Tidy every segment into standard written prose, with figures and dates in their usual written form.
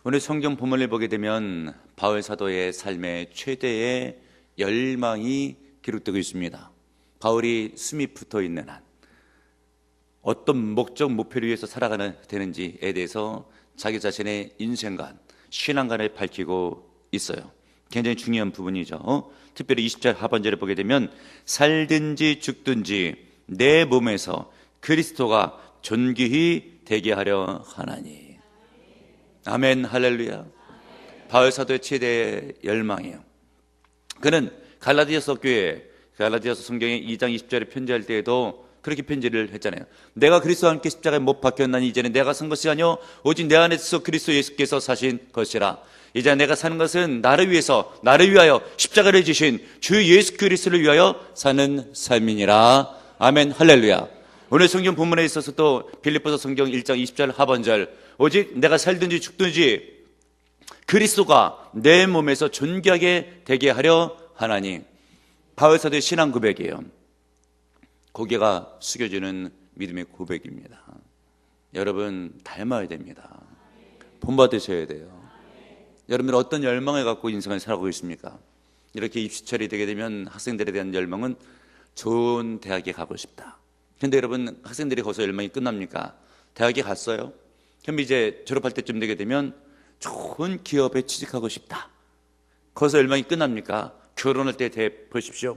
오늘 성경 본문을 보게 되면 바울 사도의 삶의 최대의 열망이 기록되고 있습니다. 바울이 숨이 붙어 있는 한 어떤 목적, 목표를 위해서 살아가는 되는지에 대해서 자기 자신의 인생관, 신앙관을 밝히고 있어요. 굉장히 중요한 부분이죠. 특별히 20절 하반절에 보게 되면 살든지 죽든지 내 몸에서 그리스도가 존귀히 되게 하려 하나니. 아멘, 할렐루야. 바울 사도의 최대의 열망이에요. 그는 갈라디아서 교회, 갈라디아서 성경의 2장 20절에 편지할 때에도 그렇게 편지를 했잖아요. 내가 그리스도와 함께 십자가에 못 박혔나니 이제는 내가 산 것이 아니요 오직 내 안에서 그리스도 예수께서 사신 것이라. 이제 내가 사는 것은 나를 위해서, 나를 위하여 십자가를 지신 주 예수 그리스도를 위하여 사는 삶이니라. 아멘, 할렐루야. 오늘 성경 본문에 있어서 또 빌립보서 성경 1장 20절 하반절, 오직 내가 살든지 죽든지 그리스도가 내 몸에서 존귀하게 되게 하려 하나니. 바울 사도의 신앙 고백이에요. 고개가 숙여지는 믿음의 고백입니다. 여러분 닮아야 됩니다. 본받으셔야 돼요. 여러분들 어떤 열망을 갖고 인생을 살아가고 있습니까? 이렇게 입시철이 되게 되면 학생들에 대한 열망은 좋은 대학에 가고 싶다. 근데 여러분 학생들이 거기서 열망이 끝납니까? 대학에 갔어요. 그럼 이제 졸업할 때쯤 되게 되면 좋은 기업에 취직하고 싶다. 거기서 열망이 끝납니까? 결혼할 때 보십시오.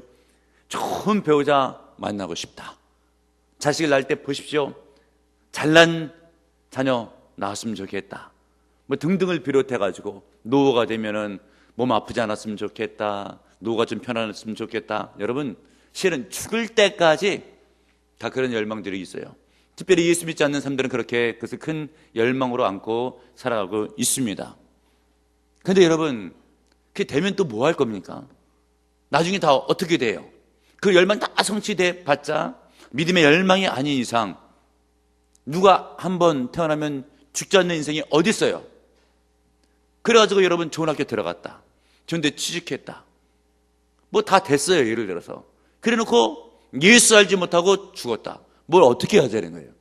좋은 배우자 만나고 싶다. 자식을 낳을 때 보십시오. 잘난 자녀 낳았으면 좋겠다. 뭐 등등을 비롯해가지고 노후가 되면은 몸 아프지 않았으면 좋겠다. 노후가 좀 편안했으면 좋겠다. 여러분 실은 죽을 때까지 다 그런 열망들이 있어요. 특별히 예수 믿지 않는 사람들은 그렇게 그것을 큰 열망으로 안고 살아가고 있습니다. 그런데 여러분 그게 되면 또 뭐 할 겁니까? 나중에 다 어떻게 돼요? 그 열망 다 성취돼 봤자 믿음의 열망이 아닌 이상 누가 한번 태어나면 죽지 않는 인생이 어디 있어요? 그래가지고 여러분 좋은 학교 들어갔다, 좋은 데 취직했다, 뭐 다 됐어요. 예를 들어서 그래놓고 예수 알지 못하고 죽었다. 뭘 어떻게 하자는 거예요?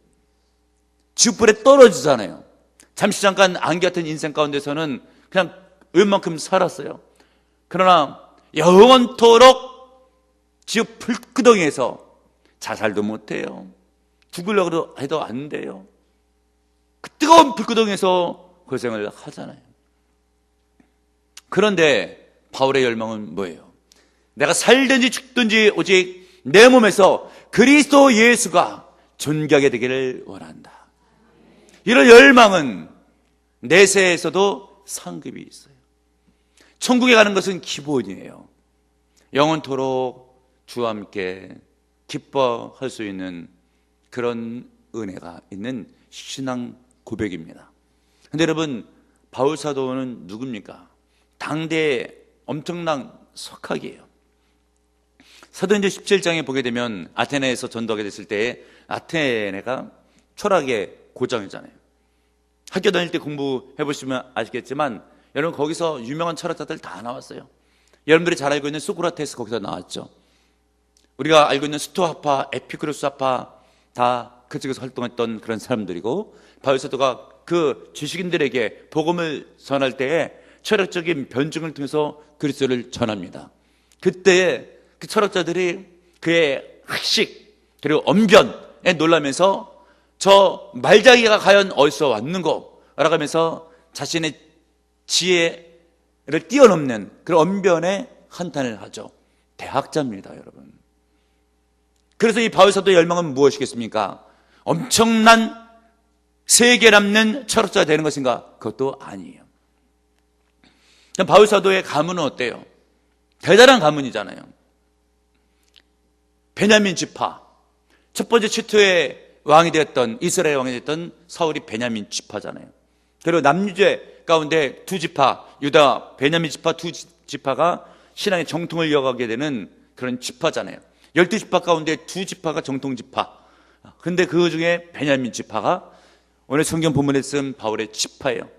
지옥불에 떨어지잖아요. 잠시 잠깐 안개 같은 인생 가운데서는 그냥 웬만큼 살았어요. 그러나 영원토록 지옥 불구덩이에서 자살도 못해요. 죽으려고 해도 안 돼요. 그 뜨거운 불구덩이에서 고생을 하잖아요. 그런데 바울의 열망은 뭐예요? 내가 살든지 죽든지 오직 내 몸에서 그리스도 예수가 존귀하게 되기를 원한다. 이런 열망은 내세에서도 상급이 있어요. 천국에 가는 것은 기본이에요. 영원토록 주와 함께 기뻐할 수 있는 그런 은혜가 있는 신앙 고백입니다. 그런데 여러분 바울 사도는 누굽니까? 당대의 엄청난 석학이에요. 사도행전 17장에 보게 되면 아테네에서 전도하게 됐을 때 아테네가 철학의 고장이잖아요. 학교 다닐 때 공부해 보시면 아시겠지만 여러분 거기서 유명한 철학자들 다 나왔어요. 여러분들이 잘 알고 있는 소크라테스 거기서 나왔죠. 우리가 알고 있는 스토아파, 에피쿠로스 아파 다 그쪽에서 활동했던 그런 사람들이고, 바울 사도가 그 지식인들에게 복음을 전할 때에 철학적인 변증을 통해서 그리스도를 전합니다. 그때 그 철학자들이 그의 학식 그리고 언변에 놀라면서 저 말자기가 과연 어디서 왔는고 라고 하면서 자신의 지혜를 뛰어넘는 그런 언변에 한탄을 하죠. 대학자입니다, 여러분. 그래서 이 바울 사도의 열망은 무엇이겠습니까? 엄청난 세계 남는 철학자가 되는 것인가? 그것도 아니에요. 바울 사도의 가문은 어때요? 대단한 가문이잖아요. 베냐민 지파, 첫 번째 치투의 왕이 되었던, 이스라엘 왕이 되었던 사울이 베냐민 지파잖아요. 그리고 남유대 가운데 두 지파, 유다, 베냐민 지파 두 지파가 신앙의 정통을 이어가게 되는 그런 지파잖아요. 12지파 가운데 두 지파가 정통 지파. 근데 그 중에 베냐민 지파가 오늘 성경 본문에 쓴 바울의 지파예요.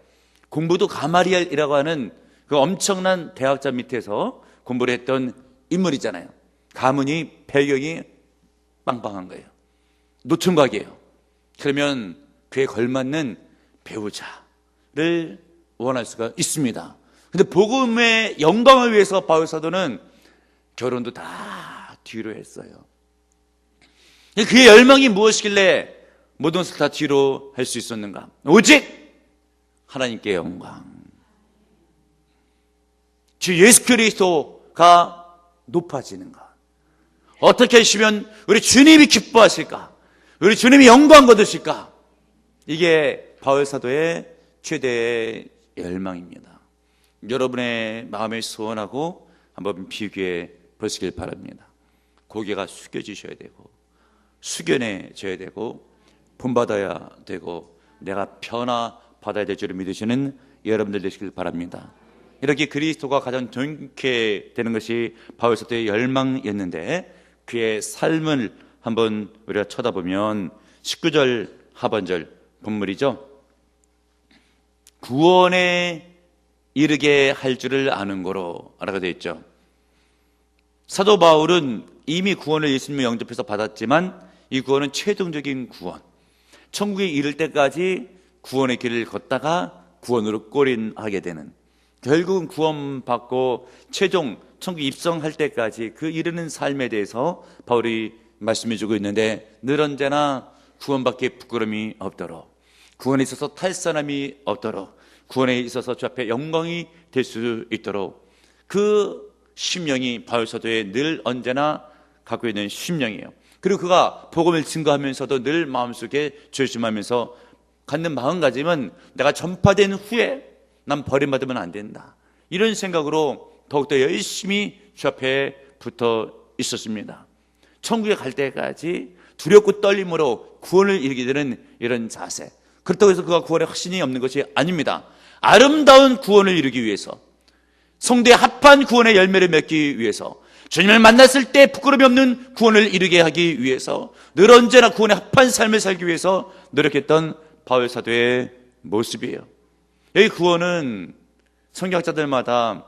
공부도 가마리엘이라고 하는 그 엄청난 대학자 밑에서 공부를 했던 인물이잖아요. 가문이 배경이 빵빵한 거예요. 노총각이에요. 그러면 그에 걸맞는 배우자를 원할 수가 있습니다. 근데 복음의 영광을 위해서 바울 사도는 결혼도 다 뒤로 했어요. 그의 열망이 무엇이길래 모든 것을 다 뒤로 할 수 있었는가? 오직 하나님께 영광, 주 예수 그리스도가 높아지는 것. 어떻게 하시면 우리 주님이 기뻐하실까? 우리 주님이 영광 거두실까? 이게 바울 사도의 최대의 열망입니다. 여러분의 마음을 소원하고 한번 비교해 보시길 바랍니다. 고개가 숙여지셔야 되고, 숙연해져야 되고, 본받아야 되고, 내가 변화받아야 될 줄을 믿으시는 여러분들 되시길 바랍니다. 이렇게 그리스도가 가장 존귀해 되는 것이 바울 사도의 열망이었는데, 그의 삶을 한번 우리가 쳐다보면 19절 하반절 본문이죠. 구원에 이르게 할 줄을 아는 거로 라고 되어 있죠. 사도 바울은 이미 구원을 예수님의 영접해서 받았지만 이 구원은 최종적인 구원, 천국에 이를 때까지 구원의 길을 걷다가 구원으로 골인하게 되는, 결국은 구원받고 최종 천국 입성할 때까지 그 이르는 삶에 대해서 바울이 말씀해 주고 있는데, 늘 언제나 구원받기에 부끄러움이 없도록, 구원에 있어서 탈선함이 없도록, 구원에 있어서 주 앞에 영광이 될 수 있도록, 그 심령이 바울 사도의 늘 언제나 갖고 있는 심령이에요. 그리고 그가 복음을 증거하면서도 늘 마음속에 조심하면서 갖는 마음가짐은, 내가 전파된 후에 난 버림받으면 안 된다, 이런 생각으로 더욱더 열심히 주 앞에 붙어 있었습니다. 천국에 갈 때까지 두렵고 떨림으로 구원을 이루게 되는 이런 자세. 그렇다고 해서 그가 구원에 확신이 없는 것이 아닙니다. 아름다운 구원을 이루기 위해서, 성도의 합한 구원의 열매를 맺기 위해서, 주님을 만났을 때 부끄러움이 없는 구원을 이루게 하기 위해서, 늘 언제나 구원에 합한 삶을 살기 위해서 노력했던 바울 사도의 모습이에요. 여기 구원은 성경학자들마다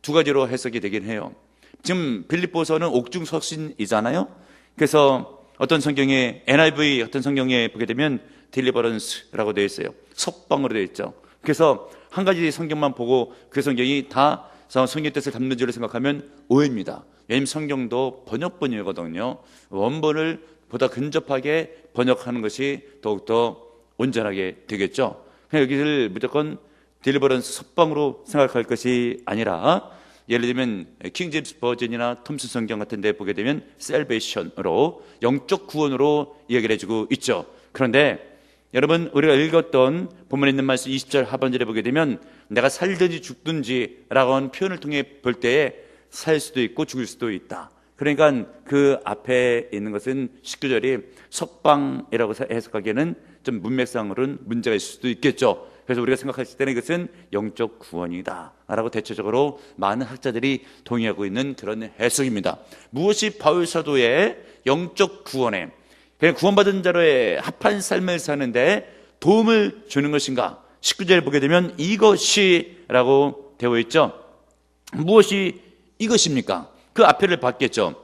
두 가지로 해석이 되긴 해요. 지금 빌립보서는 옥중서신이잖아요. 그래서 어떤 성경에, NIV 어떤 성경에 보게 되면 딜리버런스라고 되어 있어요. 석방으로 되어 있죠. 그래서 한 가지 성경만 보고 그 성경이 다 성경의 뜻을 담는 줄을 생각하면 오해입니다. 왜냐하면 성경도 번역본이거든요. 원본을 보다 근접하게 번역하는 것이 더욱더 온전하게 되겠죠. 그냥 여기를 무조건 딜리버런스, 석방으로 생각할 것이 아니라, 예를 들면 킹제임스 버전이나 톰슨 성경 같은 데 보게 되면 셀베이션으로, 영적 구원으로 이야기를 해주고 있죠. 그런데 여러분, 우리가 읽었던 본문에 있는 말씀 20절 하반절에 보게 되면 내가 살든지 죽든지 라고 하는 표현을 통해 볼 때에 살 수도 있고 죽을 수도 있다. 그러니까 그 앞에 있는 것은 19절이 석방이라고 해석하기에는 좀 문맥상으로는 문제가 있을 수도 있겠죠. 그래서 우리가 생각했을 때는 이것은 영적 구원이다 라고 대체적으로 많은 학자들이 동의하고 있는 그런 해석입니다. 무엇이 바울 사도의 영적 구원에, 그냥 구원받은 자로의 합한 삶을 사는데 도움을 주는 것인가? 19절을 보게 되면 이것이라고 되어 있죠. 무엇이 이것입니까? 그 앞에를 봤겠죠.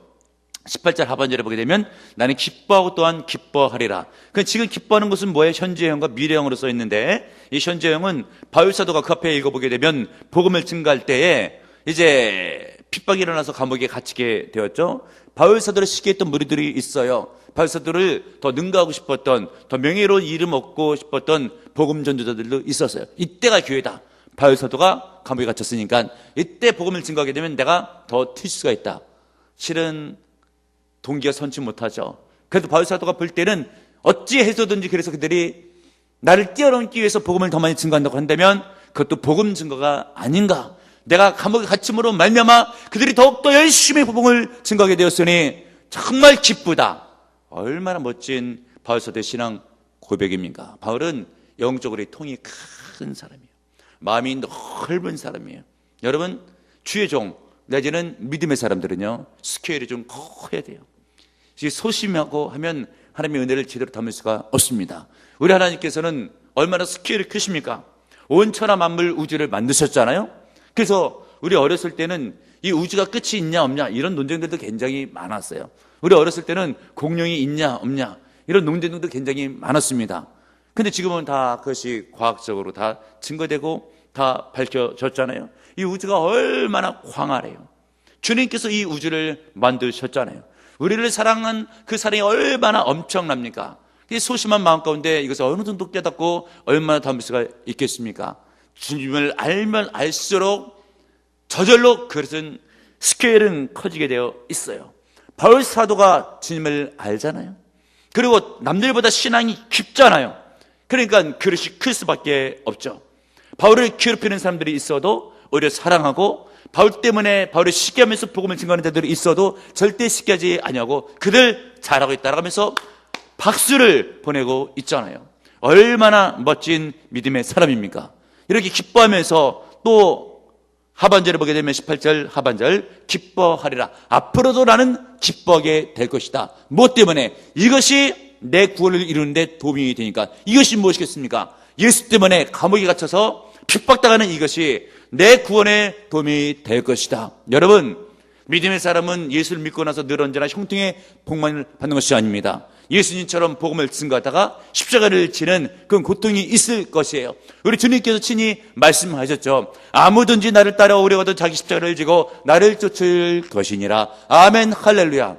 18절 하반절에 보게 되면 나는 기뻐하고 또한 기뻐하리라. 지금 기뻐하는 것은 뭐예요? 현재형과 미래형으로 써 있는데, 이 현재형은 바울 사도가 그 앞에 읽어보게 되면 복음을 증거할 때에 이제 핍박이 일어나서 감옥에 갇히게 되었죠. 바울 사도를 시기했던 무리들이 있어요. 바울 사도를 더 능가하고 싶었던, 더 명예로운 이름 얻고 싶었던 복음 전도자들도 있었어요. 이때가 기회다. 바울 사도가 감옥에 갇혔으니까 이때 복음을 증거하게 되면 내가 더 튈 수가 있다. 실은 동기가 선치 못하죠. 그래도 바울 사도가 볼 때는 어찌 해서든지, 그래서 그들이 나를 뛰어넘기 위해서 복음을 더 많이 증거한다고 한다면 그것도 복음 증거가 아닌가. 내가 감옥에 갇힘으로 말미암아 그들이 더욱더 열심히 복음을 증거하게 되었으니 정말 기쁘다. 얼마나 멋진 바울 사도의 신앙 고백입니까? 바울은 영적으로 통이 큰 사람이에요. 마음이 넓은 사람이에요. 여러분, 주의 종 내지는 믿음의 사람들은요, 스케일이 좀 커야 돼요. 소심하고 하면 하나님의 은혜를 제대로 담을 수가 없습니다. 우리 하나님께서는 얼마나 스케일이 크십니까? 온 천하 만물 우주를 만드셨잖아요. 그래서 우리 어렸을 때는 이 우주가 끝이 있냐 없냐 이런 논쟁들도 굉장히 많았어요. 우리 어렸을 때는 공룡이 있냐 없냐 이런 논쟁들도 굉장히 많았습니다. 근데 지금은 다 그것이 과학적으로 다 증거되고 다 밝혀졌잖아요. 이 우주가 얼마나 광활해요. 주님께서 이 우주를 만드셨잖아요. 우리를 사랑한 그 사랑이 얼마나 엄청납니까? 이 소심한 마음 가운데 이것을 어느 정도 깨닫고 얼마나 담을 수가 있겠습니까? 주님을 알면 알수록 저절로 그것은 스케일은 커지게 되어 있어요. 바울 사도가 주님을 알잖아요. 그리고 남들보다 신앙이 깊잖아요. 그러니까 그릇이 클 수밖에 없죠. 바울을 괴롭히는 사람들이 있어도 오히려 사랑하고, 바울 때문에 바울을 쉽게 하면서 복음을 증거하는 자들이 있어도 절대 쉽게 하지 아니하고 그들 잘하고 있다라고 하면서 박수를 보내고 있잖아요. 얼마나 멋진 믿음의 사람입니까? 이렇게 기뻐하면서 또 하반절을 보게 되면 18절 하반절, 기뻐하리라. 앞으로도 나는 기뻐하게 될 것이다. 무엇 때문에? 이것이 내 구원을 이루는데 도움이 되니까. 이것이 무엇이겠습니까? 예수 때문에 감옥에 갇혀서 핍박당하는 이것이 내 구원에 도움이 될 것이다. 여러분, 믿음의 사람은 예수를 믿고 나서 늘 언제나 형통의 복만을 받는 것이 아닙니다. 예수님처럼 복음을 증거하다가 십자가를 지는 그런 고통이 있을 것이에요. 우리 주님께서 친히 말씀하셨죠. 아무든지 나를 따라오려거든 자기 십자가를 지고 나를 쫓을 것이니라. 아멘, 할렐루야.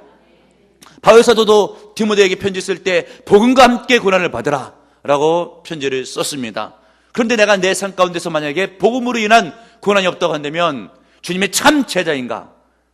바울 사도도 디모데에게 편지 쓸 때 복음과 함께 고난을 받으라 라고 편지를 썼습니다. 그런데 내가 내 삶 가운데서 만약에 복음으로 인한 고난이 없다고 한다면 주님의 참 제자인가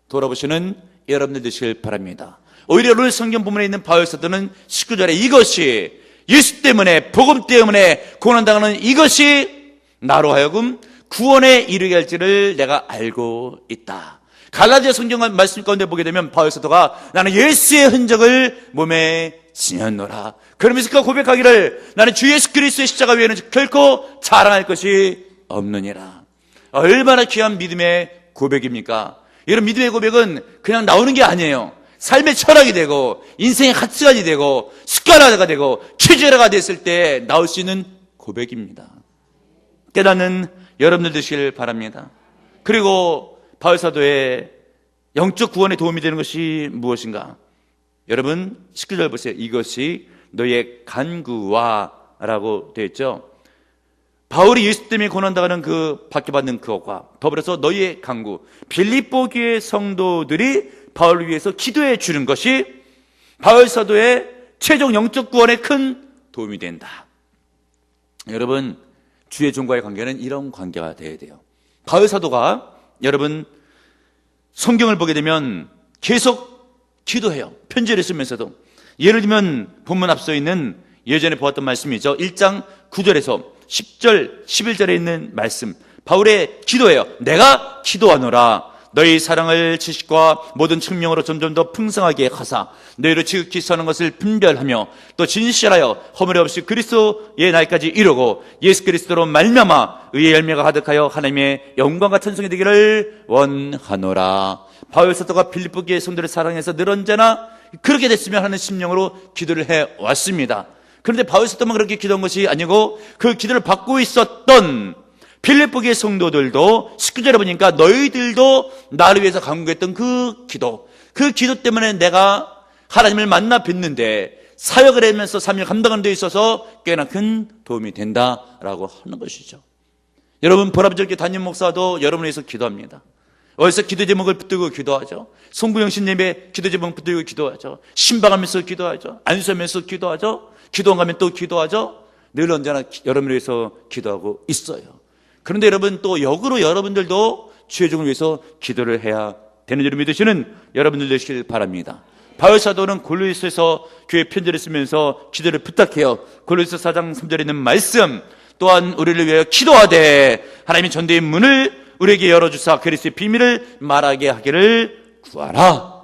돌아보시는 여러분들 되시길 바랍니다. 오히려 오늘 성경 본문에 있는 바울 사도는 19절에 이것이 예수 때문에, 복음 때문에 고난당하는 이것이 나로 하여금 구원에 이르게 할지를 내가 알고 있다. 갈라디아 성경 말씀 가운데 보게 되면 바울 사도가 나는 예수의 흔적을 몸에 지녔노라. 그러면서 그가 고백하기를 나는 주 예수 그리스도의 십자가 외에는 결코 자랑할 것이 없느니라. 얼마나 귀한 믿음의 고백입니까? 이런 믿음의 고백은 그냥 나오는 게 아니에요. 삶의 철학이 되고 인생의 가치관이 되고 습관화가 되고 체질화가 됐을 때 나올 수 있는 고백입니다. 깨닫는 여러분들 되시길 바랍니다. 그리고 바울 사도의 영적 구원에 도움이 되는 것이 무엇인가? 여러분 19절 보세요. 이것이 너의 간구와 라고 되어 있죠. 바울이 예수 때문에 고난당하는 그 받게 받는 그것과 더불어서 너희의 간구, 빌립보 교회 성도들이 바울을 위해서 기도해 주는 것이 바울 사도의 최종 영적 구원에 큰 도움이 된다. 여러분, 주의 종과의 관계는 이런 관계가 되어야 돼요. 바울 사도가 여러분 성경을 보게 되면 계속 기도해요. 편지를 쓰면서도. 예를 들면 본문 앞서 있는 예전에 보았던 말씀이죠. 1장 9절에서 10절, 11절에 있는 말씀. 바울의 기도예요. 내가 기도하노라. 너희 사랑을 지식과 모든 측명으로 점점 더 풍성하게 하사 너희로 지극히 선한 것을 분별하며 또 진실하여 허물이 없이 그리스도의 날까지 이루고 예수 그리스도로 말미암아 의의 열매가 가득하여 하나님의 영광과 찬송이 되기를 원하노라. 바울 사도가 빌립보 교회 성도를 사랑해서 늘 언제나 그렇게 됐으면 하는 심령으로 기도를 해왔습니다. 그런데 바울 사도만 그렇게 기도한 것이 아니고 그 기도를 받고 있었던 빌립보 교회 성도들도 19절에 보니까 너희들도 나를 위해서 간구했던 그 기도 때문에 내가 하나님을 만나 뵙는데 사역을 하면서 삶을 감당하는 데 있어서 꽤나 큰 도움이 된다라고 하는 것이죠. 여러분, 보라보절교 담임 목사도 여러분을 위해서 기도합니다. 어디서 기도 제목을 붙들고 기도하죠. 송구영신 예배 기도 제목 붙들고 기도하죠. 신방하면서 기도하죠. 안수하면서 기도하죠. 기도원 가면 또 기도하죠. 늘 언제나 여러분을 위해서 기도하고 있어요. 그런데 여러분, 또 역으로 여러분들도 주의 종을 위해서 기도를 해야 되는 줄 믿으시는 여러분들 되시길 바랍니다. 바울 사도는 골로새서 교회 편지를 쓰면서 기도를 부탁해요. 골로새 4장 3절에 있는 말씀, 또한 우리를 위하여 기도하되 하나님의 전대의 문을 우리에게 열어주사 그리스도의 비밀을 말하게 하기를 구하라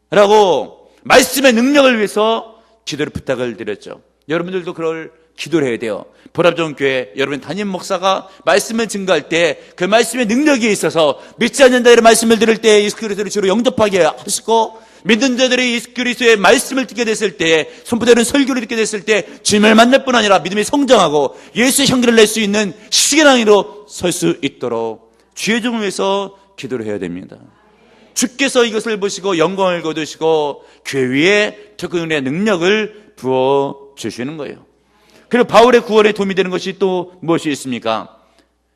라고 말씀의 능력을 위해서 기도를 부탁을 드렸죠. 여러분들도 그럴 기도를 해야 돼요. 보라전 교회 여러분 담임 목사가 말씀을 증거할 때 그 말씀의 능력이 있어서 믿지 않는 자들의 말씀을 들을 때 예수 그리스도를 주로 영접하게 하시고, 믿는 자들이 예수 그리스도의 말씀을 듣게 됐을 때, 선포되는 설교를 듣게 됐을 때 주님을 만날 뿐 아니라 믿음이 성장하고 예수의 향기를 낼 수 있는 시계낭이로 설 수 있도록 주의 종을 위해서 기도를 해야 됩니다. 주께서 이것을 보시고 영광을 거두시고 교회 위에 특권의 능력을 부어주시는 거예요. 그리고 바울의 구원에 도움이 되는 것이 또 무엇이 있습니까?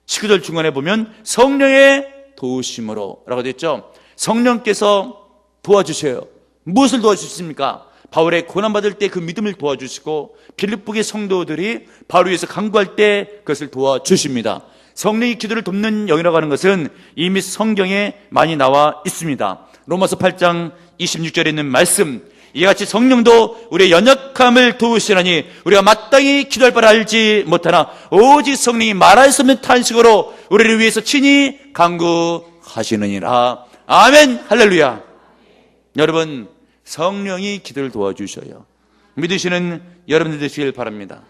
19절 중간에 보면 성령의 도우심으로 라고 되어 있죠. 성령께서 도와주셔요. 무엇을 도와주십니까? 바울의 고난받을 때 그 믿음을 도와주시고 빌립보의 성도들이 바울 위해서 간구할 때 그것을 도와주십니다. 성령이 기도를 돕는 영이라고 하는 것은 이미 성경에 많이 나와 있습니다. 로마서 8장 26절에 있는 말씀, 이와 같이 성령도 우리의 연약함을 도우시라니 우리가 마땅히 기도할 바를 알지 못하나 오직 성령이 말할 수 없는 탄식으로 우리를 위해서 친히 간구하시느니라. 아멘, 할렐루야. 여러분, 성령이 기도를 도와주셔요. 믿으시는 여러분들 되시길 바랍니다.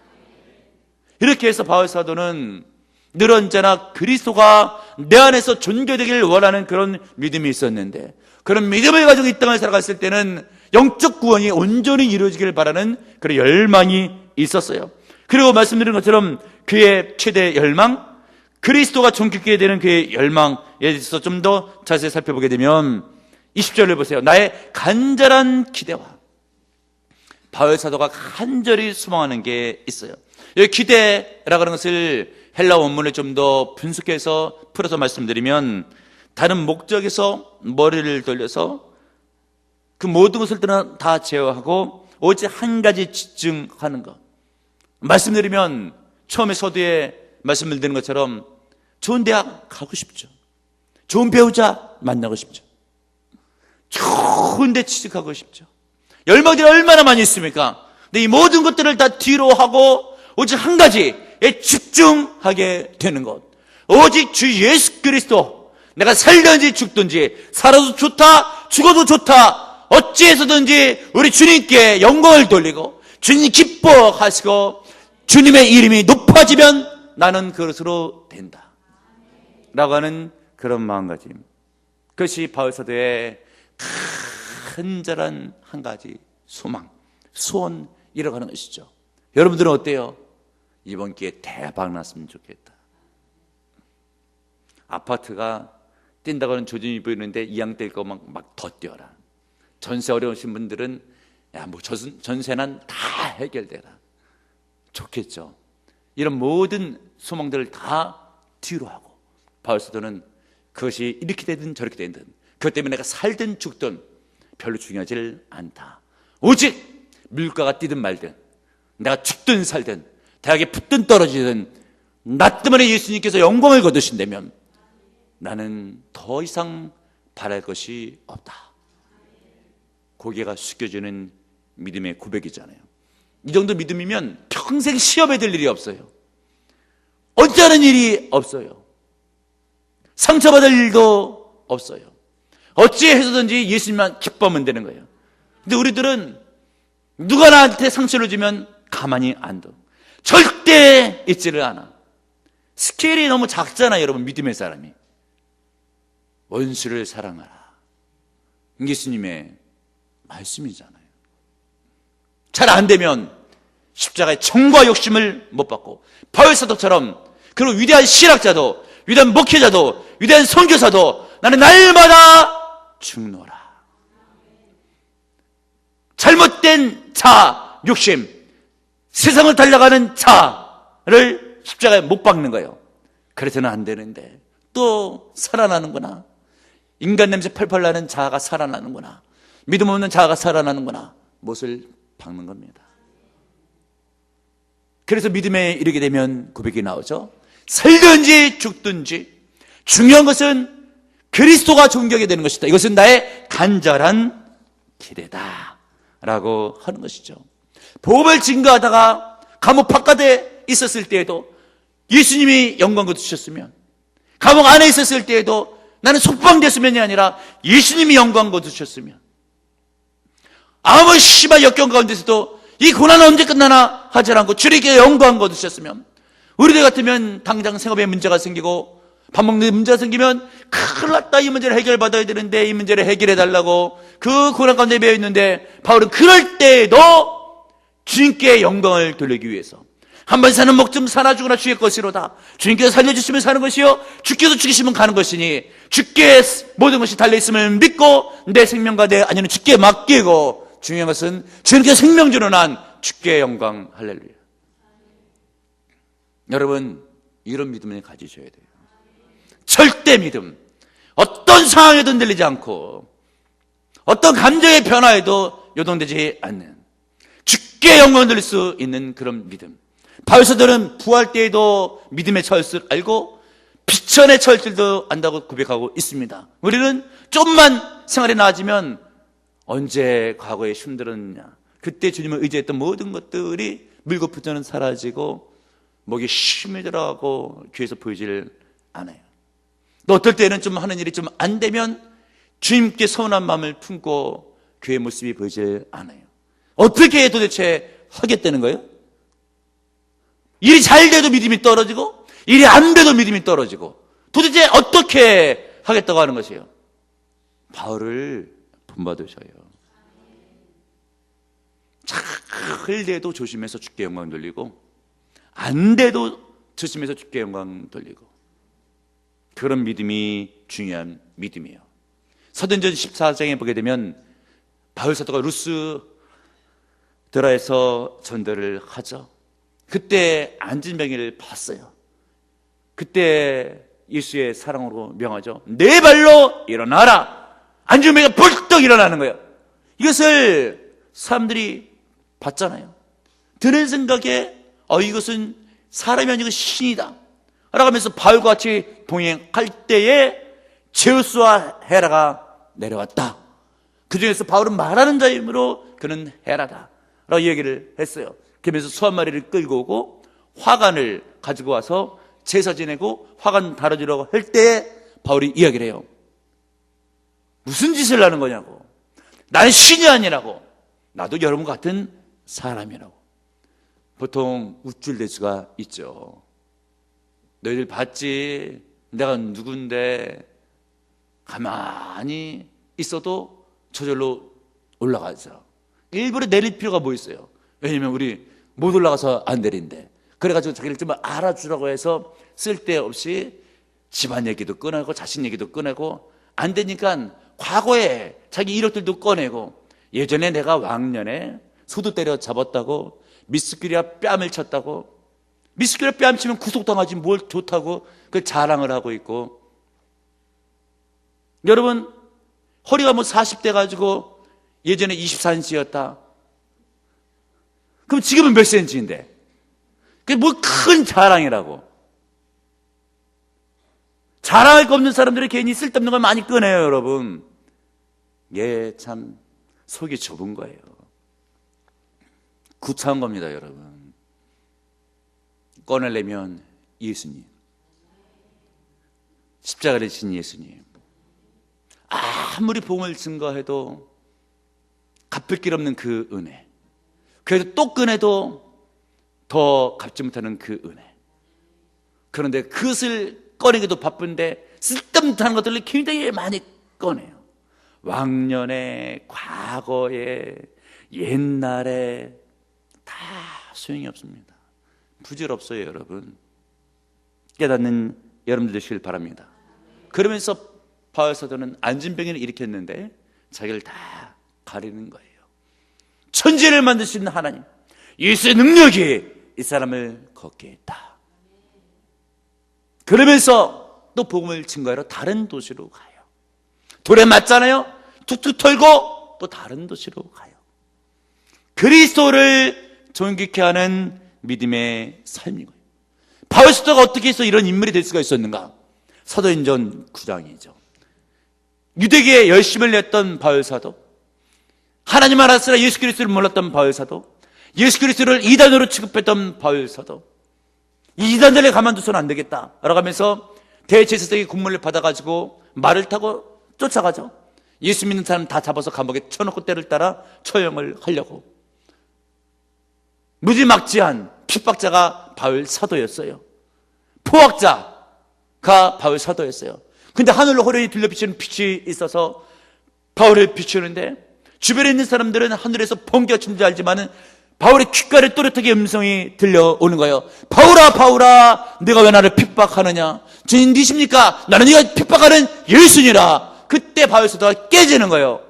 이렇게 해서 바울 사도는 늘 언제나 그리스도가 내 안에서 존귀되기를 원하는 그런 믿음이 있었는데, 그런 믿음을 가지고 이 땅을 살아갔을 때는 영적 구원이 온전히 이루어지기를 바라는 그런 열망이 있었어요. 그리고 말씀드린 것처럼 그의 최대 열망, 그리스도가 존귀하게 되는 그의 열망에 대해서 좀 더 자세히 살펴보게 되면 20절을 보세요. 나의 간절한 기대와, 바울 사도가 간절히 소망하는 게 있어요. 여기 기대라고 하는 것을 헬라 원문을 좀 더 분석해서 풀어서 말씀드리면, 다른 목적에서 머리를 돌려서 그 모든 것을 다 제어하고 오직 한 가지 집중하는 것. 말씀드리면 처음에 서두에 말씀을 드린 것처럼 좋은 대학 가고 싶죠. 좋은 배우자 만나고 싶죠. 좋은 데 취직하고 싶죠. 열망들이 얼마나 많이 있습니까? 근데 이 모든 것들을 다 뒤로 하고 오직 한 가지에 집중하게 되는 것. 오직 주 예수 그리스도, 내가 살든지 죽든지, 살아도 좋다 죽어도 좋다, 어찌해서든지 우리 주님께 영광을 돌리고 주님 기뻐하시고 주님의 이름이 높아지면 나는 그것으로 된다 라고 하는 그런 마음가짐. 그것이 바울 사도의 간절한 한 가지 소망, 소원이라고 하는 것이죠. 여러분들은 어때요? 이번 기회에 대박 났으면 좋겠다. 아파트가 뛴다고 하는 조짐이 보이는데 이왕 뛸 거면 막 더 뛰어라. 전세 어려우신 분들은 야, 뭐 전세난 다 해결되라. 좋겠죠. 이런 모든 소망들을 다 뒤로 하고 바울 사도는 그것이 이렇게 되든 저렇게 되든 그것 때문에 내가 살든 죽든 별로 중요하지 않다. 오직 물가가 뛰든 말든, 내가 죽든 살든, 대학에 붙든 떨어지든 나 때문에 예수님께서 영광을 거두신다면 나는 더 이상 바랄 것이 없다. 고개가 숙여지는 믿음의 고백이잖아요. 이 정도 믿음이면 평생 시험에 들 일이 없어요. 언짢은 일이 없어요. 상처받을 일도 없어요. 어찌해서든지 예수님만 기뻐하면 되는 거예요. 근데 우리들은 누가 나한테 상처를 주면 가만히 안 둬. 절대 있지를 않아. 스케일이 너무 작잖아요, 여러분. 믿음의 사람이. 원수를 사랑하라. 예수님의 말씀이잖아요. 잘 안 되면 십자가의 정과 욕심을 못 받고 바울 사도처럼, 그리고 위대한 신학자도, 위대한 목회자도, 위대한 선교사도 나는 날마다 죽노라. 잘못된 자, 욕심, 세상을 달려가는 자를 십자가에 못 박는 거예요. 그래서는 안 되는데 또 살아나는구나. 인간 냄새 펄펄 나는 자아가 살아나는구나. 믿음 없는 자아가 살아나는구나. 못을 박는 겁니다. 그래서 믿음에 이르게 되면 고백이 나오죠. 살든지 죽든지 중요한 것은 그리스도가 존귀하게 되는 것이다. 이것은 나의 간절한 기대다 라고 하는 것이죠. 복음을 증거하다가 감옥 바깥에 있었을 때에도 예수님이 영광 거두셨으면, 감옥 안에 있었을 때에도 나는 속방됐으면이 아니라 예수님이 영광 거두셨으면, 아무 심한 역경 가운데서도 이 고난은 언제 끝나나 하지 않고 주님께 영광 거두셨으면, 우리들 같으면 당장 생업에 문제가 생기고 밥 먹는 문제가 생기면 큰일 났다, 이 문제를 해결받아야 되는데 이 문제를 해결해 달라고 그 고난 가운데 매여 있는데, 바울은 그럴 때에도 주님께 영광을 돌리기 위해서 한 번 사는 목좀 사나 죽으나 주의 것이로다. 주님께서 살려주시면 사는 것이요 주께서 죽이시면 가는 것이니 주께 모든 것이 달려있음을 믿고 내 생명과 내 안위는 주께 맡기고, 중요한 것은 주님께서 생명 주는 한 주께 영광. 할렐루야. 여러분, 이런 믿음을 가지셔야 돼요. 절대 믿음, 어떤 상황에도 흔들리지 않고 어떤 감정의 변화에도 요동되지 않는, 주께 영광을 돌릴 수 있는 그런 믿음. 바울 사도는 부활 때에도 믿음의 처할을 알고 비천의 처할 줄도 안다고 고백하고 있습니다. 우리는 좀만 생활이 나아지면 언제 과거에 힘들었느냐, 그때 주님을 의지했던 모든 것들이 물고부터는 사라지고 목에 힘이 들어가고 귀에서 보이질 않아요. 또 어떨 때는 좀 하는 일이 좀 안 되면 주님께 서운한 마음을 품고 교회 모습이 보이질 않아요. 어떻게 도대체 하겠다는 거예요? 일이 잘 돼도 믿음이 떨어지고 일이 안 돼도 믿음이 떨어지고 도대체 어떻게 하겠다고 하는 것이에요? 바울을 본받으셔요. 잘 돼도 조심해서 주께 영광 돌리고 안 돼도 조심해서 주께 영광 돌리고, 그런 믿음이 중요한 믿음이에요. 사도행전 14장에 보게 되면 바울 사도가 루스드라에서 전도를 하죠. 그때 안진뱅이를 봤어요. 그때 예수의 사랑으로 명하죠. 네 발로 일어나라. 안진뱅이가 벌떡 일어나는 거예요. 이것을 사람들이 봤잖아요. 드는 생각에 이것은 사람이 아니고 신이다 라고 하면서 바울과 같이 동행할 때에 제우스와 헤라가 내려왔다. 그 중에서 바울은 말하는 자이므로 그는 헤라다 라고 얘기를 했어요. 그러면서 소 한 마리를 끌고 오고 화관을 가지고 와서 제사 지내고 화관 달아주려고 할 때에 바울이 이야기를 해요. 무슨 짓을 하는 거냐고. 나는 신이 아니라고. 나도 여러분 같은 사람이라고. 보통 우쭐댈 수가 있죠. 너희들 봤지? 내가 누군데. 가만히 있어도 저절로 올라가죠. 일부러 내릴 필요가 뭐 있어요? 왜냐면 우리 못 올라가서 안 내린대. 그래가지고 자기를 좀 알아주라고 해서 쓸데없이 집안 얘기도 꺼내고 자신 얘기도 꺼내고, 안 되니까 과거에 자기 이력들도 꺼내고, 예전에 내가 왕년에 소도 때려 잡았다고, 미스키리아 뺨을 쳤다고, 미스키리아 뺨 치면 구속당하지 뭘 좋다고 그 자랑을 하고 있고. 여러분, 허리가 뭐 40대 가지고 예전에 24cm였다. 그럼 지금은 몇 cm인데? 그게 뭐 큰 자랑이라고. 자랑할 거 없는 사람들이 괜히 쓸데없는 걸 많이 꺼내요, 여러분. 예, 참 속이 좁은 거예요. 구차한 겁니다, 여러분. 꺼내려면 예수님, 십자가를 지신 예수님. 아무리 복음을 증거해도 갚을 길 없는 그 은혜, 그래도 또 꺼내도 더 갚지 못하는 그 은혜. 그런데 그것을 꺼내기도 바쁜데 쓸데없는 것들을 굉장히 많이 꺼내요. 왕년에, 과거에, 옛날에 다 소용이 없습니다. 부질없어요, 여러분. 깨닫는 여러분들 되시길 바랍니다. 그러면서 바울 사도는 안진병을 일으켰는데 자기를 다 가리는 거예요. 천지를 만드신 하나님, 예수의 능력이 이 사람을 걷게 했다. 그러면서 또 복음을 증거하러 다른 도시로 가요. 돌에 맞잖아요. 툭툭 털고 또 다른 도시로 가요. 그리스도를 존귀케 하는 믿음의 삶이고요. 바울 사도가 어떻게 해서 이런 인물이 될 수가 있었는가? 사도행전 9장이죠. 유대계에 열심을 냈던 바울 사도, 하나님 알았으나 예수 그리스도를 몰랐던 바울 사도, 예수 그리스도를 이단으로 취급했던 바울 사도, 이 이단들을 가만두서는 안 되겠다 라고 하면서 대제사장의 군문을 받아가지고 말을 타고 쫓아가죠. 예수 믿는 사람 다 잡아서 감옥에 쳐놓고 때를 따라 처형을 하려고. 무지막지한 핍박자가 바울 사도였어요. 포악자가 바울 사도였어요. 근데 하늘로 호련히 들려비치는 빛이 있어서 바울을 비추는데, 주변에 있는 사람들은 하늘에서 번개가 친 줄 알지만은 바울의 귓가에 또렷하게 음성이 들려오는 거예요. 바울아, 바울아, 네가 왜 나를 핍박하느냐? 주님 니십니까? 나는 네가 핍박하는 예수니라. 그때 바울 사도가 깨지는 거예요.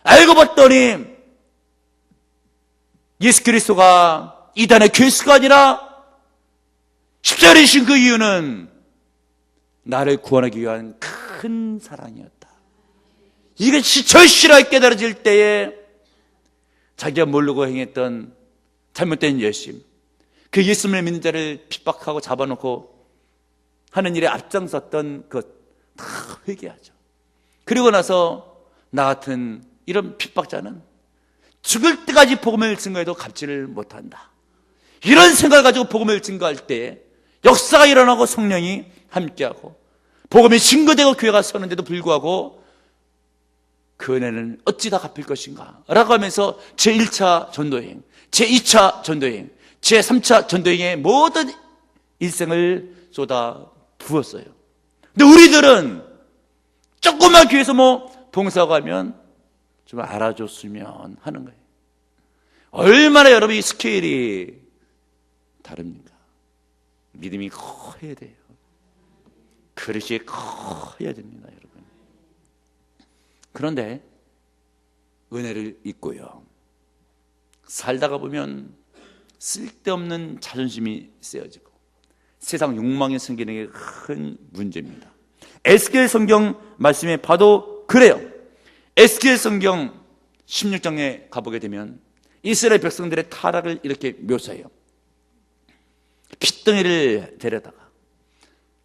알고 봤더니 예수 그리스도가 이단의 괴수가 아니라 십자가에 지신 그 이유는 나를 구원하기 위한 큰 사랑이었다. 이것이 절실하게 깨달아질 때에 자기가 모르고 행했던 잘못된 열심, 그 예수님을 믿는 자를 핍박하고 잡아놓고 하는 일에 앞장섰던 것 다 회개하죠. 그리고 나서 나 같은 이런 핍박자는 죽을 때까지 복음을 증거해도 갚지를 못한다. 이런 생각을 가지고 복음을 증거할 때에 역사가 일어나고 성령이 함께하고 복음이 증거되고 교회가 서는데도 불구하고 그 은혜는 어찌 다 갚을 것인가 라고 하면서 제1차 전도여행, 제2차 전도여행, 제3차 전도여행의 모든 일생을 쏟아 부었어요. 근데 우리들은 조그만 교회에서 봉사 가면 좀 알아줬으면 하는 거예요. 얼마나 여러분이 스케일이 다릅니까? 믿음이 커야 돼요. 그릇이 커야 됩니다, 여러분. 그런데 은혜를 잊고요, 살다가 보면 쓸데없는 자존심이 세어지고 세상 욕망이 생기는 게 큰 문제입니다. 에스겔 성경 말씀에 봐도 그래요. 에스겔 성경 16장에 가보게 되면 이스라엘 백성들의 타락을 이렇게 묘사해요. 핏덩이를 데려다가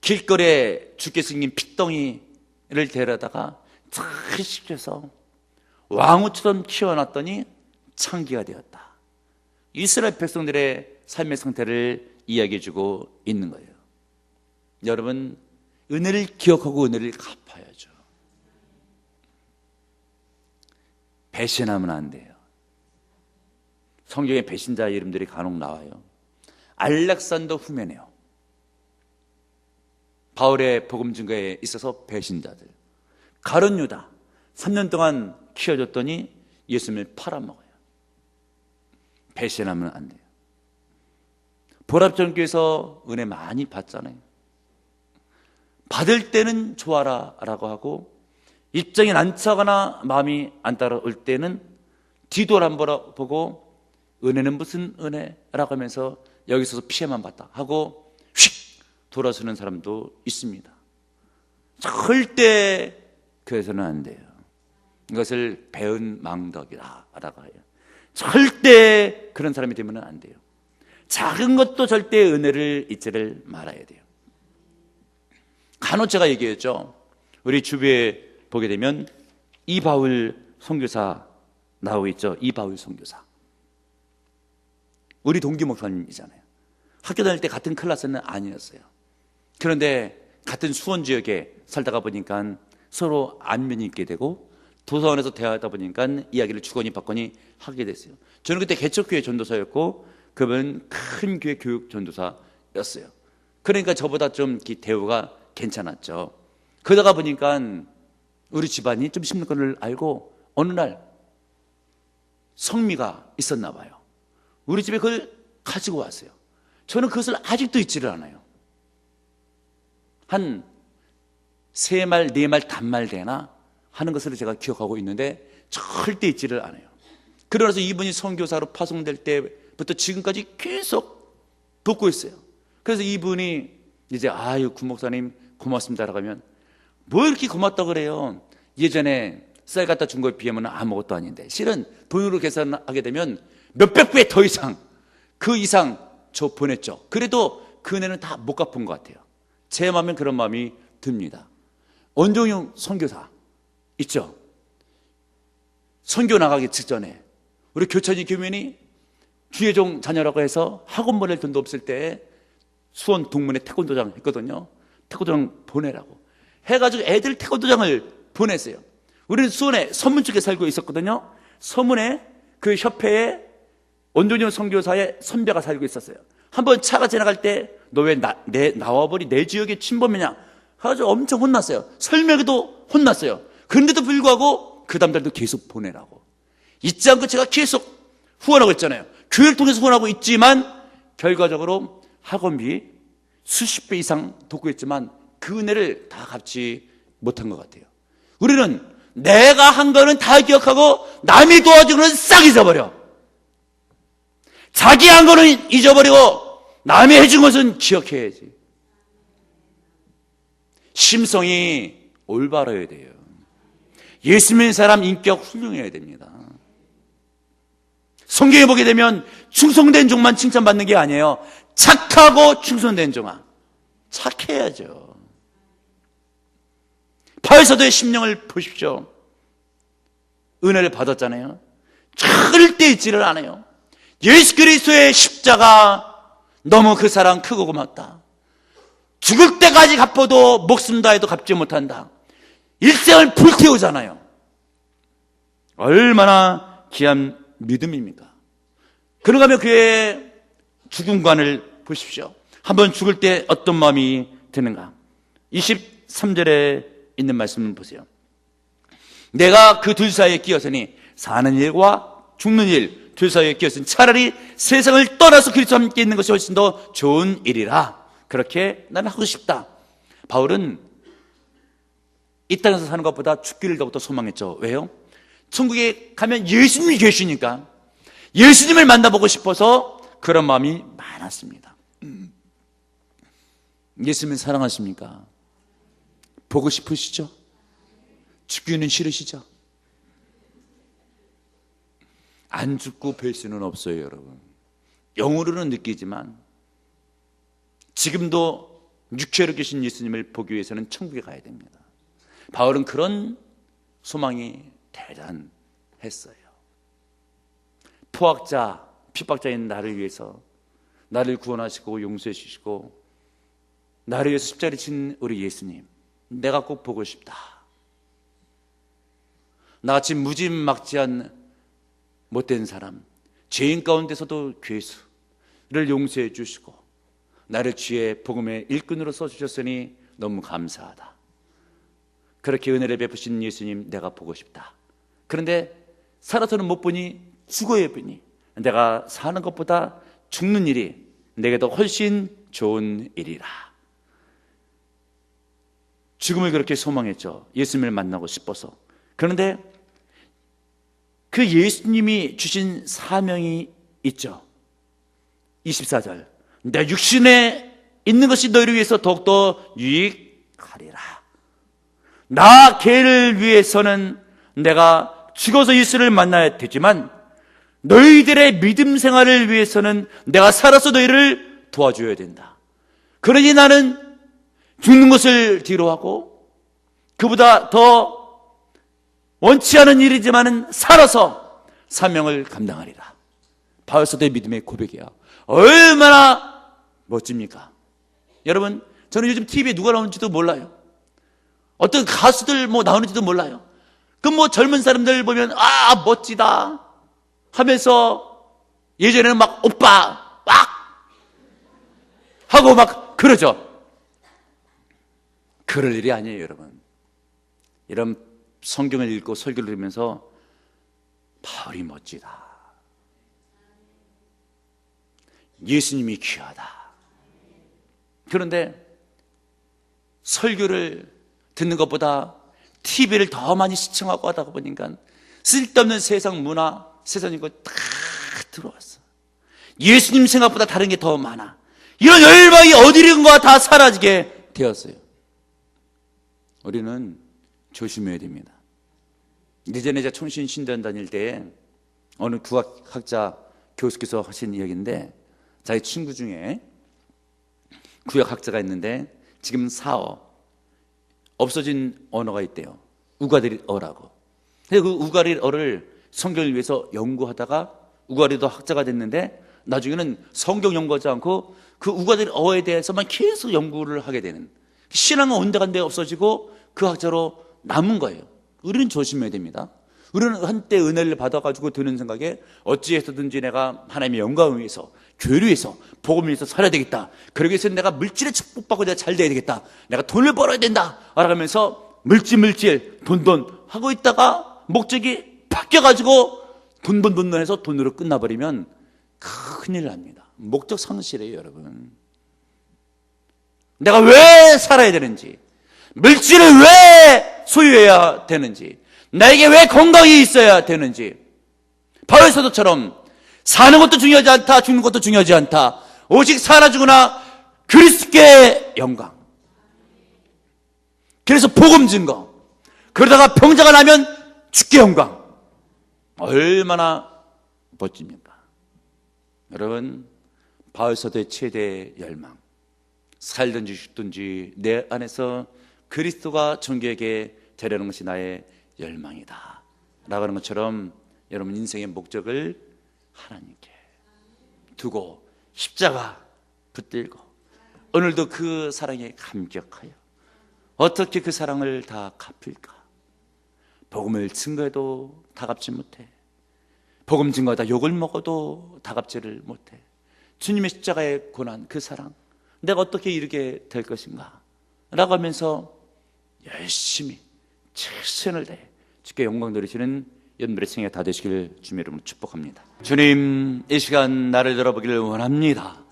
길거리에 죽게 생긴 핏덩이를 데려다가 잘 씻겨서 왕후처럼 키워놨더니 창기가 되었다. 이스라엘 백성들의 삶의 상태를 이야기해주고 있는 거예요. 여러분, 은혜를 기억하고 은혜를 갚아야죠. 배신하면 안 돼요. 성경에 배신자 이름들이 간혹 나와요. 알렉산더 후메네오, 바울의 복음 증거에 있어서 배신자들. 가룟 유다, 3년 동안 키워줬더니 예수님을 팔아먹어요. 배신하면 안 돼요. 보랍전교에서 은혜 많이 받잖아요. 받을 때는 좋아라 라고 하고 입장이 난처하거나 마음이 안 따라올 때는 뒤도 안 보고 은혜는 무슨 은혜라고 하면서 여기서 피해만 봤다 하고 휙 돌아서는 사람도 있습니다. 절대 그래서는 안 돼요. 이것을 배은 망덕이라고 해요. 절대 그런 사람이 되면 안 돼요. 작은 것도 절대 은혜를 잊지를 말아야 돼요. 간혹 제가 얘기했죠. 우리 주변에 보게 되면 이바울 선교사 나오고 있죠. 이바울 선교사. 우리 동기 목사님이잖아요. 학교 다닐 때 같은 클래스는 아니었어요. 그런데 같은 수원 지역에 살다가 보니까 서로 안면이 있게 되고 도서관에서 대화하다 보니까 이야기를 주거니 받거니 하게 됐어요. 저는 그때 개척교회 전도사였고 그분은 큰 교회 교육 전도사였어요. 그러니까 저보다 좀 대우가 괜찮았죠. 그러다가 보니까 우리 집안이 좀 힘든 걸 알고 어느 날 성미가 있었나 봐요. 우리 집에 그걸 가지고 왔어요. 저는 그것을 아직도 잊지를 않아요. 한 3말, 4말 단말 되나 하는 것을 제가 기억하고 있는데 절대 잊지를 않아요. 그러면서 이분이 선교사로 파송될 때부터 지금까지 계속 돕고 있어요. 그래서 이분이 이제 아유 구목사님 고맙습니다라고 하면 뭐 이렇게 고맙다고 그래요. 예전에 쌀 갖다 준 거에 비하면 아무것도 아닌데 실은 돈으로 계산하게 되면 몇백 배 더 이상 그 이상 저 보냈죠. 그래도 그 은혜는 다 못 갚은 것 같아요. 제 마음엔 그런 마음이 듭니다. 원종용 선교사 있죠. 선교 나가기 직전에 우리 교천이 교민이 주예종 자녀라고 해서 학원 보낼 돈도 없을 때 수원 동문에 태권도장 했거든요. 태권도장 보내라고 해가지고 애들 태권도장을 보냈어요. 우리는 수원에 서문 쪽에 살고 있었거든요. 서문에 그 협회에 원종용 선교사의 선배가 살고 있었어요. 한번 차가 지나갈 때 너 왜 나와버리 내 지역의 침범이냐 아주 엄청 혼났어요. 설명에도 혼났어요. 그런데도 불구하고 그 다음달도 계속 보내라고 잊지 않고 제가 계속 후원하고 있잖아요. 교회를 통해서 후원하고 있지만 결과적으로 학원비 수십 배 이상 돕고 있지만 그 은혜를 다 갚지 못한 것 같아요. 우리는 내가 한 거는 다 기억하고 남이 도와준 거는 싹 잊어버려. 자기 한 거는 잊어버리고 남이 해준 것은 기억해야지. 심성이 올바라야 돼요. 예수 믿는 사람 인격 훌륭해야 됩니다. 성경에 보게 되면 충성된 종만 칭찬받는 게 아니에요. 착하고 충성된 종아, 착해야죠. 바울사도의 심령을 보십시오. 은혜를 받았잖아요. 절대 잊지를 않아요. 예수 그리스도의 십자가 너무 그 사랑 크고 고맙다. 죽을 때까지 갚아도 목숨 다해도 갚지 못한다. 일생을 불태우잖아요. 얼마나 귀한 믿음입니까? 그런가 하면 그의 죽음관을 보십시오. 한번 죽을 때 어떤 마음이 드는가? 23절에 있는 말씀을 보세요. 내가 그 둘 사이에 끼어서니 사는 일과 죽는 일 둘 사이에 끼어서니 차라리 세상을 떠나서 그리스도와 함께 있는 것이 훨씬 더 좋은 일이라. 그렇게 나는 하고 싶다. 바울은 이 땅에서 사는 것보다 죽기를 더욱더 소망했죠. 왜요? 천국에 가면 예수님이 계시니까 예수님을 만나보고 싶어서 그런 마음이 많았습니다. 예수님을 사랑하십니까? 보고 싶으시죠? 죽기는 싫으시죠? 안 죽고 뵐 수는 없어요, 여러분. 영으로는 느끼지만 지금도 육체로 계신 예수님을 보기 위해서는 천국에 가야 됩니다. 바울은 그런 소망이 대단했어요. 포악자, 핍박자인 나를 위해서 나를 구원하시고 용서해 주시고 나를 위해서 십자가를 친 우리 예수님, 내가 꼭 보고 싶다. 나같이 무지막지한 못된 사람, 죄인 가운데서도 괴수를 용서해 주시고 나를 주의 복음의 일꾼으로 써주셨으니 너무 감사하다. 그렇게 은혜를 베푸신 예수님, 내가 보고 싶다. 그런데 살아서는 못 보니 죽어야 보니 내가 사는 것보다 죽는 일이 내게도 훨씬 좋은 일이라. 죽음을 그렇게 소망했죠. 예수님을 만나고 싶어서. 그런데 그 예수님이 주신 사명이 있죠. 24절, 내 육신에 있는 것이 너희를 위해서 더욱더 유익하리라. 나 걔를 위해서는 내가 죽어서 예수를 만나야 되지만 너희들의 믿음 생활을 위해서는 내가 살아서 너희를 도와줘야 된다. 그러니 나는 죽는 것을 뒤로하고 그보다 더 원치 않은 일이지만은 살아서 사명을 감당하리라. 바울사도의 믿음의 고백이야. 얼마나 멋집니까? 여러분, 저는 요즘 TV에 누가 나오는지도 몰라요. 어떤 가수들 나오는지도 몰라요. 그 젊은 사람들 보면 멋지다 하면서 예전에는 막 오빠 막 하고 막 그러죠. 그럴 일이 아니에요, 여러분. 이런 성경을 읽고 설교를 들으면서 바울이 멋지다. 예수님이 귀하다. 그런데 설교를 듣는 것보다 TV를 더 많이 시청하고 하다 보니까 쓸데없는 세상 문화, 세상인 거 다 들어왔어. 예수님 생각보다 다른 게 더 많아. 이런 열망이 어디론가 다 사라지게 되었어요. 우리는 조심해야 됩니다. 예전에 제가 총신 신대원 다닐 때 어느 구약학자 교수께서 하신 이야기인데, 자기 친구 중에 구약학자가 있는데 지금 없어진 언어가 있대요. 우가리어라고. 근데 그 우가리어를 성경을 위해서 연구하다가 우가리어 학자가 됐는데 나중에는 성경 연구하지 않고 그 우가리어에 대해서만 계속 연구를 하게 되는, 신앙은 온데간데 없어지고 그 학자로 남은 거예요. 우리는 조심해야 됩니다. 우리는 한때 은혜를 받아가지고 드는 생각에 어찌해서든지 내가 하나님의 영광을 위해서, 교회를 위해서, 복음을 위해서 살아야 되겠다. 그러기 위해서 내가 물질의 축복받고 내가 잘 돼야 되겠다. 내가 돈을 벌어야 된다. 알아가면서 물질 돈 하고 있다가 목적이 바뀌어가지고 돈 해서 돈으로 끝나버리면 큰일 납니다. 목적 상실이에요, 여러분. 내가 왜 살아야 되는지, 물질을 왜 소유해야 되는지, 나에게 왜 건강이 있어야 되는지. 바울 사도처럼 사는 것도 중요하지 않다, 죽는 것도 중요하지 않다, 오직 살아 죽으나 그리스도의 영광. 그래서 복음 증거. 그러다가 병자가 나면 주께 영광. 얼마나 멋집니까? 여러분, 바울 사도의 최대 열망. 살든지 죽든지 내 안에서 그리스도가 존귀하게 되려는 것이 나의 열망이다 라고 하는 것처럼 여러분 인생의 목적을 하나님께 두고 십자가 붙들고 오늘도 그 사랑에 감격하여 어떻게 그 사랑을 다 갚을까? 복음을 증거해도 다 갚지 못해. 복음 증거하다 욕을 먹어도 다 갚지를 못해. 주님의 십자가의 고난, 그 사랑 내가 어떻게 이르게 될 것인가? 라고 하면서 열심히 최선을 다해 주께 영광 돌리시는 연말의 생애 다 되시길 주님의 이름으로 축복합니다. 주님, 이 시간 나를 들어보기를 원합니다.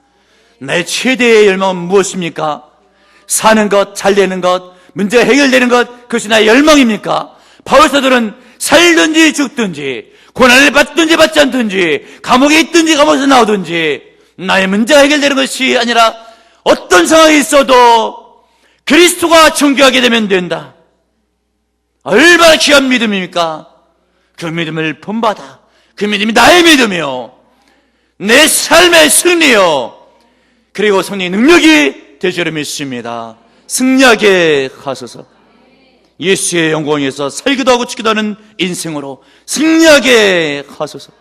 내 최대의 열망은 무엇입니까? 사는 것, 잘 되는 것, 문제가 해결되는 것, 그것이 나의 열망입니까? 바울 사도는 살든지 죽든지 고난을 받든지 받지 않든지 감옥에 있든지 감옥에서 나오든지 나의 문제가 해결되는 것이 아니라 어떤 상황이 있어도 그리스도가 존귀하게 되면 된다. 얼마나 귀한 믿음입니까? 그 믿음을 본받아. 그 믿음이 나의 믿음이요, 내 삶의 승리요, 그리고 성령의 능력이 되시려 믿습니다. 승리하게 하소서. 예수의 영광에서 살기도 하고 죽기도 하는 인생으로 승리하게 하소서.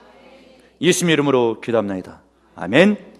예수님의 이름으로 기도합니다. 아멘.